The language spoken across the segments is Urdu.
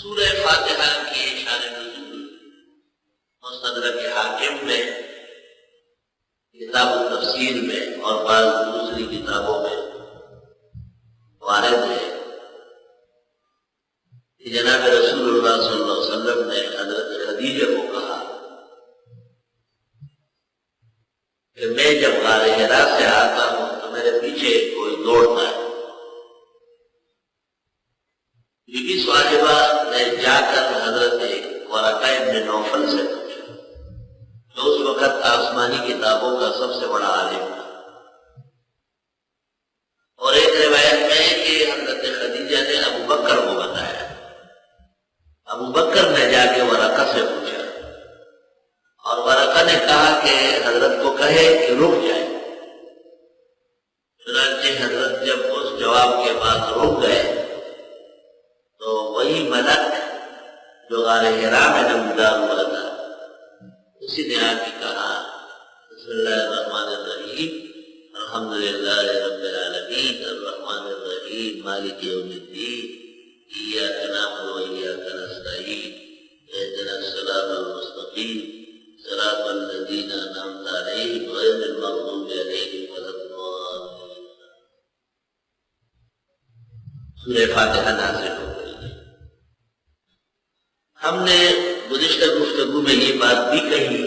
سورہ فاتحہ کی شان نزول مستدرک حاکم میں، کتاب التفسیر میں اور بعض دوسری کتابوں میں وارد ہے کہ جناب رسول اللہ صلی اللہ علیہ وسلم نے حضرت خدیجہ کو کہا کہ میں جب غار حرا سے آتا ہوں تو میرے پیچھے کوئی دوڑتا ہے۔ بی بی صاحبہ نے جا کر حضرت ورقہ ابن نوفل سے پوچھا، جو اس وقت آسمانی کتابوں کا سب سے بڑا عالم تھا، اور ایک روایت میں ہے کہ حضرت خدیجہ نے ابو بکر کو بتایا۔ ابو بکر نے جا کے ورقہ سے پوچھا اور ورقہ نے کہا کہ حضرت کو کہے کہ رک جائے۔ چنانچہ حضرت جب اس جواب کے بعد رک گئے تو وہی ملک جو غار حرا میں نمودار ہوا تھا اسی نے آ کے کہا بسم اللہ الرحمن الرحیم الحمدللہ رب العالمین الرحمن الرحیم مالک یوم الدین ایاک نعبد و ایاک نستعین اهدنا الصراط المستقیم صراط الذین انعمت علیہم غیر المغضوب علیہم ولا الضالین۔ سورہ فاتحہ نازل ہو گئی۔ ہم نے گزشتہ گفتگو میں یہ بات بھی کہی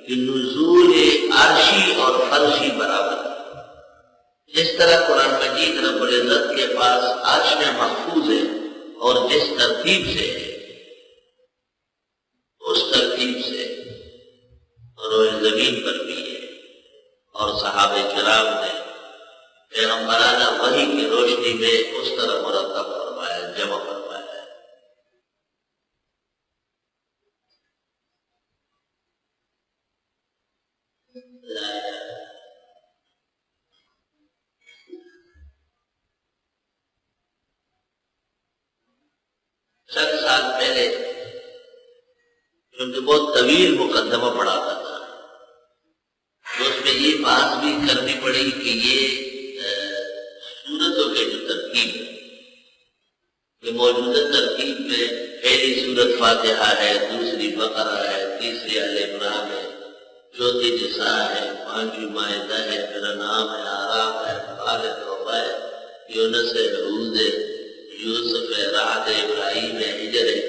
کہ نزول عرشی اور فرشی برابر ہے۔ جس طرح قرآن مجید رب العزت کے پاس عرش میں محفوظ ہے اور جس ترتیب سے ہے اس ترتیب سے روئے زمین پر بھی ہے، اور صحابہ کرام نے پیغمبرانہ وحی کی روشنی میں اس طرح مرتب فرمایا، جمع فرمایا۔ چند سال پہلے کیونکہ بہت طویل مقدمہ پڑھاتا تھا تو اس میں یہ بات بھی کرنی پڑی کہ یہ سورتوں کے جو ترتیب ہے کہ موجودہ ترتیب میں پہلی سورت فاتحہ ہے، دوسری بقرہ ہے، تیسری آل عمران ہے، چوتھی نساء ہے، پانچویں مائدہ ہے، پھر انعام ہے، اعراف ہے، انفال ہے، توبہ ہے، یونس ہے، ہود ہے، یوسف ہے، رعد ہے، ابراہیم ہے، ہجر ہے،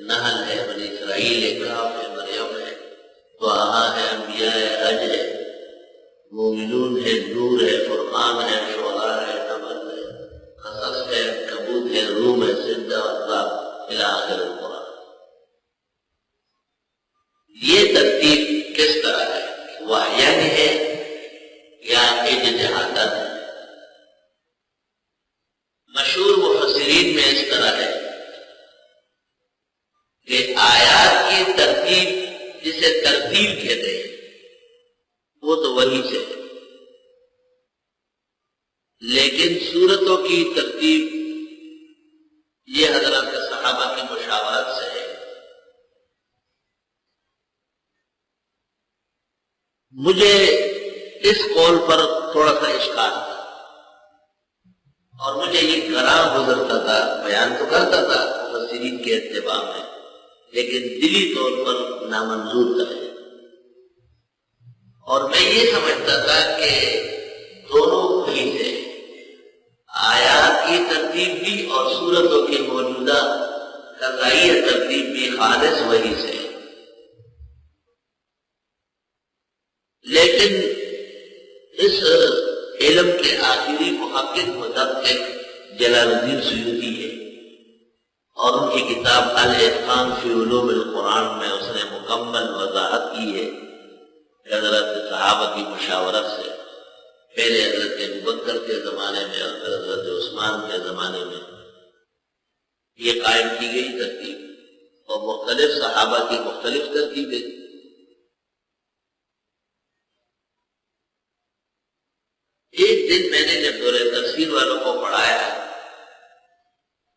نحل ہے، بنی اسرائیل ہے، کہف ہے، مریم ہے، طٰہٰ ہے، انبیاء ہے، حج ہے، مومنون ہے، نور ہے، فرقان ہے، شعراء ہے، نمل ہے، قصص ہے، کبوت ہے، روم ہے، سجدہ احزاب الی آخر القرآن۔ یہ ترتیب کس طرح ہے؟ وحیان ہے یا اجتہاداً ہے؟ مشہور مفسرین میں اس طرح ہے کہ آیات کی ترتیب جسے ترتیب کہتے ہیں وہ تو وہی سے ہے، لیکن سورتوں کی ترتیب یہ حضرات صحابہ کی مشاورت سے ہے۔ مجھے اس قول پر تھوڑا سا اشکال تھا اور مجھے یہ گراں گزرتا تھا، بیان تو کرتا تھا مفسرین کے اتباع میں، لیکن دلی طور پر نامنظور تھا ہے، اور میں یہ سمجھتا تھا کہ دونوں وہی سے، آیات کی ترتیب بھی اور سورتوں کی موجودہ قضائیہ ترتیب بھی خالص وہی سے ہے۔ لیکن اس علم کے آخری محقق محدث جلال الدین سیوطی ہے، اور ان کی کتاب الاتقان فی علوم القرآن میں اس نے مکمل وضاحت کی ہے کہ حضرت صحابہ کی مشاورت سے پہلے حضرت ابوبکر کے زمانے میں اور پھر حضرت عثمان کے زمانے میں یہ قائم کی گئی ترتیب، اور مختلف صحابہ کی مختلف ترتیبیں۔ ایک دن میں نے جب دورہ تفسیر والوں کو پڑھایا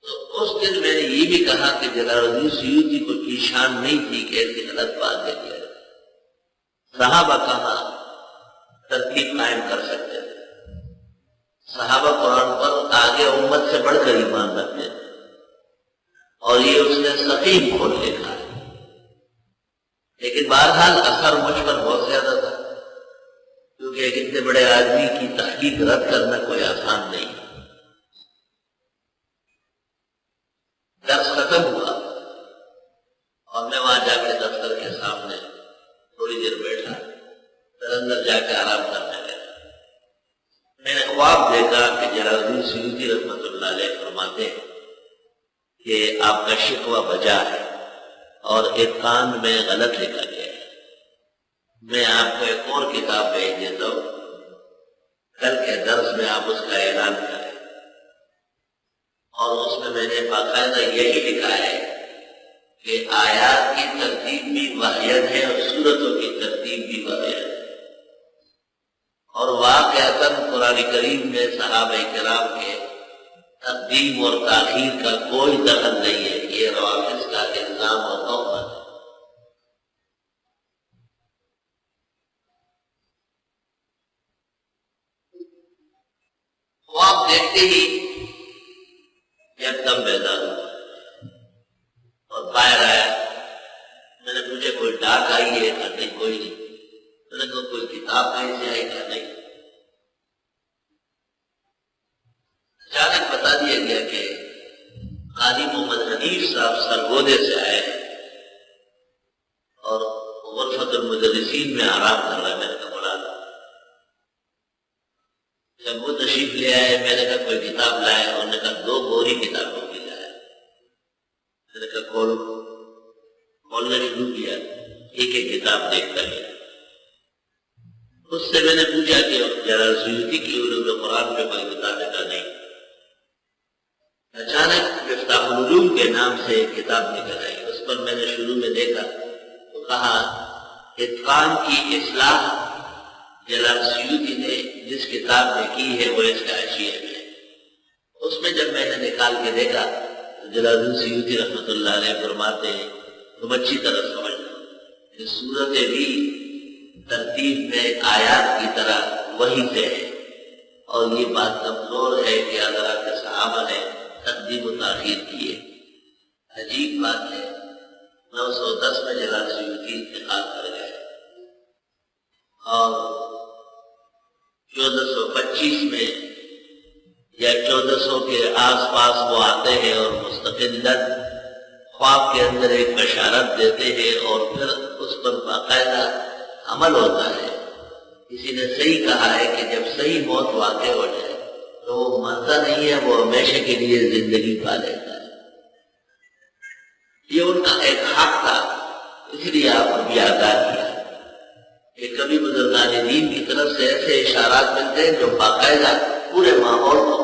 تو اس دن میں نے یہ بھی کہا کہ جلال الدین سیوطی کو کی شان نہیں تھی کہ ایسی غلط بات دے دیا، صحابہ کہاں ترتیب قائم کر سکتے تھے، صحابہ قرآن پر آگے امت سے بڑھ کر ایمان رکھتے تھے، اور یہ اس نے سقیم کھول لکھا ہے، لیکن بہرحال اثر مجھ پر بہت زیادہ تھا، کیونکہ ایک اتنے بڑے آدمی کی تحقیق رد کرنا کوئی آسان نہیں۔ درس ختم ہوا اور میں وہاں جا کے دفتر کے سامنے تھوڑی دیر بیٹھا، پھر اندر جا کے آرام کرنے لگا۔ میں نے خواب دیکھا کہ جلال الدین سیوطی رحمۃ اللہ علیہ فرماتے ہیں کہ آپ کا شکوہ بجا ہے اور اتقان میں غلط لکھا گیا ہے، میں آپ کو ایک اور کتاب بھیج دیتا ہوں، کل کے درس میں آپ اس کا اعلان کریں۔ اور اس میں نے باقاعدہ یہی لکھا ہے کہ آیات کی ترتیب بھی واحد ہے اور سورتوں کی ترتیب بھی واحد ہے، اور واقعتاً قرآن کریم میں صحابہ کرام کے تقدیم اور تاخیر کا کوئی دخل نہیں ہے، یہ روافض کا الزام اور توہمات ہے۔ خواب دیکھتے ہی ایک دم بیدار ہوا اور باہر آیا۔ میں نے پوچھا کوئی ڈاک آئی ہے؟ کہا نہیں، کوئی نہیں۔ میں نے کہا کوئی کتاب کہیں سے آئی؟ کہا نہیں۔ اچانک بتا دیا گیا کہ قاضی محمد حنیف صاحب سرگودے سے آئے اور غرفۃ المدرسین میں آرام کر رہے ہیں۔ میں نے کہا بلا دو۔ جب وہ تشریف لے آئے میں نے کہا کوئی کتاب لائے؟ انہوں نے کہا 2 بوری کتابوں کی لائے۔ میں نے کہا کھولنا شروع کیا، ایک ایک کتاب دیکھتا گیا۔ اس سے میں نے پوچھا کہ جلال سیوطی کی علوم قرآن میں کوئی کتاب ہے؟ کہا نہیں۔ اچانک مفتاح العلوم کے نام سے ایک کتاب نکل آئی، اس پر میں نے شروع میں دیکھا تو کہا اتقان کی اصلاح جلال سیوطی نے جس کتاب میں کی ہے وہ اس کا حاشیہ میں ہے۔ اس میں جب میں نے نکال کے دیکھا تو جلال الدین سیوطی رحمۃ اللہ علیہ فرماتے ہیں تم اچھی طرح سمجھ لو کہ صورتیں بھی ترتیب میں آیات کی طرح وہی سے ہے، اور یہ بات کمزور ہے کہ حضرات صحابہ نے تقدیم و تاخیر کی ہے۔ عجیب بات ہے، 910 میں جلال سیوطی انتقال کر گئے اور 1425 میں یا 1400 کے آس پاس وہ آتے ہیں اور مستقلاً خواب کے اندر ایک بشارت دیتے ہیں اور پھر اس پر باقاعدہ عمل ہوتا ہے۔ کسی نے صحیح کہا ہے کہ جب صحیح موت واقع ہو جائے تو وہ مرتا نہیں ہے، وہ ہمیشہ کے لیے زندگی پا لیتا ہے۔ یہ ان کا ایک حق تھا، اس لیے آپ کو بھی آگاہ کیا کہ کبھی بزرگان دین کی طرف سے ایسے اشارات ملتے ہیں جو باقاعدہ پورے ماحول کو